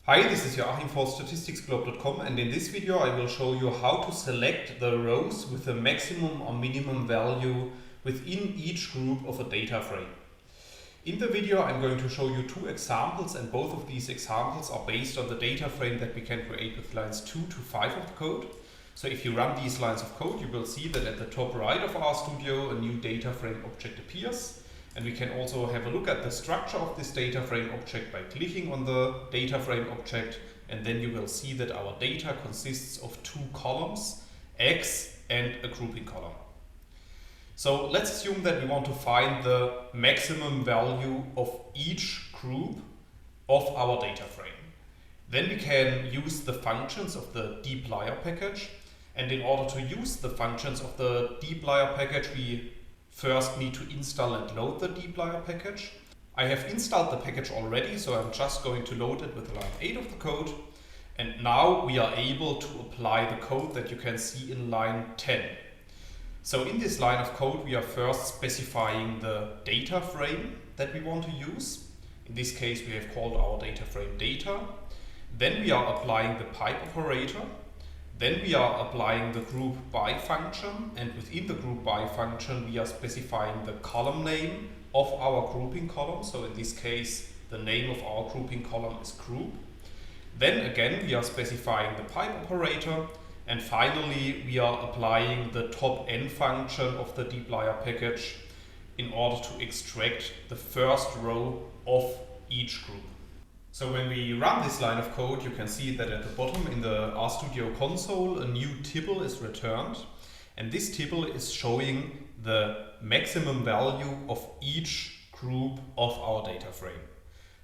Hi, this is Joachim for statisticsglobe.com, and in this video I will show you how to select the rows with the maximum or minimum value within each group of a data frame. In the video I'm going to show you two examples, and both of these examples are based on the data frame that we can create with lines 2 to 5 of the code. So if you run these lines of code, you will see that at the top right of RStudio a new data frame object appears. And we can also have a look at the structure of this data frame object by clicking on the data frame object, and then you will see that our data consists of two columns, X and a grouping column. So let's assume that we want to find the maximum value of each group of our data frame. Then we can use the functions of the dplyr package, and in order to use the functions of the dplyr package we first need to install and load the dplyr package. I have installed the package already, so I'm just going to load it with line 8 of the code. And now we are able to apply the code that you can see in line 10. So in this line of code we are first specifying the data frame that we want to use. In this case we have called our data frame data. Then we are applying the pipe operator. Then we are applying the group by function, and within the group by function we are specifying the column name of our grouping column. So in this case the name of our grouping column is group. Then again we are specifying the pipe operator, and finally we are applying the top n function of the dplyr package in order to extract the first row of each group. So when we run this line of code, you can see that at the bottom in the RStudio console a new table is returned, and this table is showing the maximum value of each group of our data frame.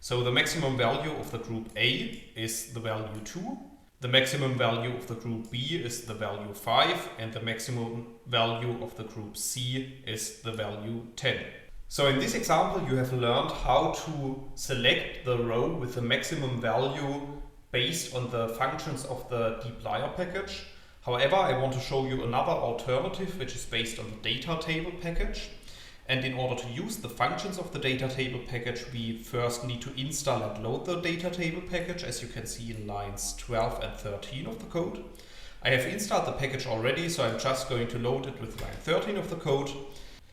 So the maximum value of the group A is the value 2, the maximum value of the group B is the value 5, and the maximum value of the group C is the value 10. So in this example you have learned how to select the row with the maximum value based on the functions of the dplyr package. However, I want to show you another alternative which is based on the Datatable package. And in order to use the functions of the Datatable package we first need to install and load the Datatable package, as you can see in lines 12 and 13 of the code. I have installed the package already, so I'm just going to load it with line 13 of the code.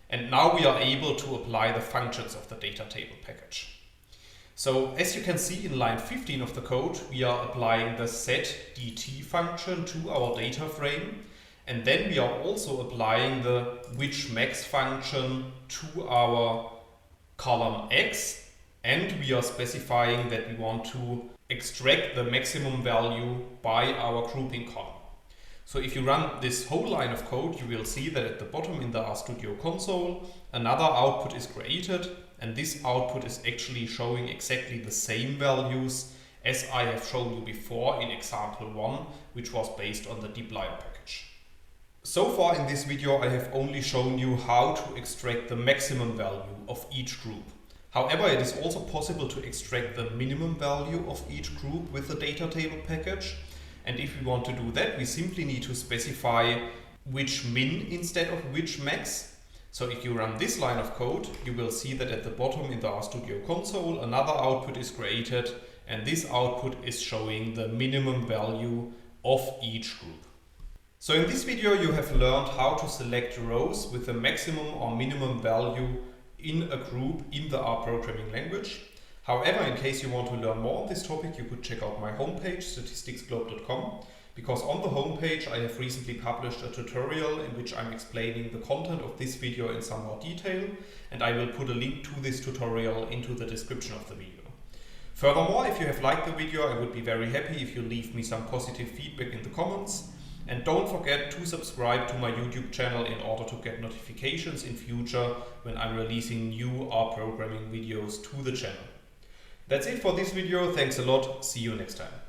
And now we are able to apply the functions of the Datatable package. So as you can see in line 15 of the code, we are applying the setDT function to our data frame. And then we are also applying the which.max function to our column X. And we are specifying that we want to extract the maximum value by our grouping column. So if you run this whole line of code, you will see that at the bottom in the RStudio console, another output is created, and this output is actually showing exactly the same values as I have shown you before in example 1, which was based on the dplyr package. So far in this video I have only shown you how to extract the maximum value of each group. However, it is also possible to extract the minimum value of each group with the Datatable package. And if we want to do that, we simply need to specify which.min instead of which.max. So if you run this line of code, you will see that at the bottom in the RStudio console, another output is created, and this output is showing the minimum value of each group. So in this video, you have learned how to select rows with the maximum or minimum value in a group in the R programming language. However, in case you want to learn more on this topic, you could check out my homepage, statisticsglobe.com, because on the homepage I have recently published a tutorial in which I'm explaining the content of this video in some more detail, and I will put a link to this tutorial into the description of the video. Furthermore, if you have liked the video, I would be very happy if you leave me some positive feedback in the comments. And don't forget to subscribe to my YouTube channel in order to get notifications in future when I'm releasing new R programming videos to the channel. That's it for this video. Thanks a lot. See you next time.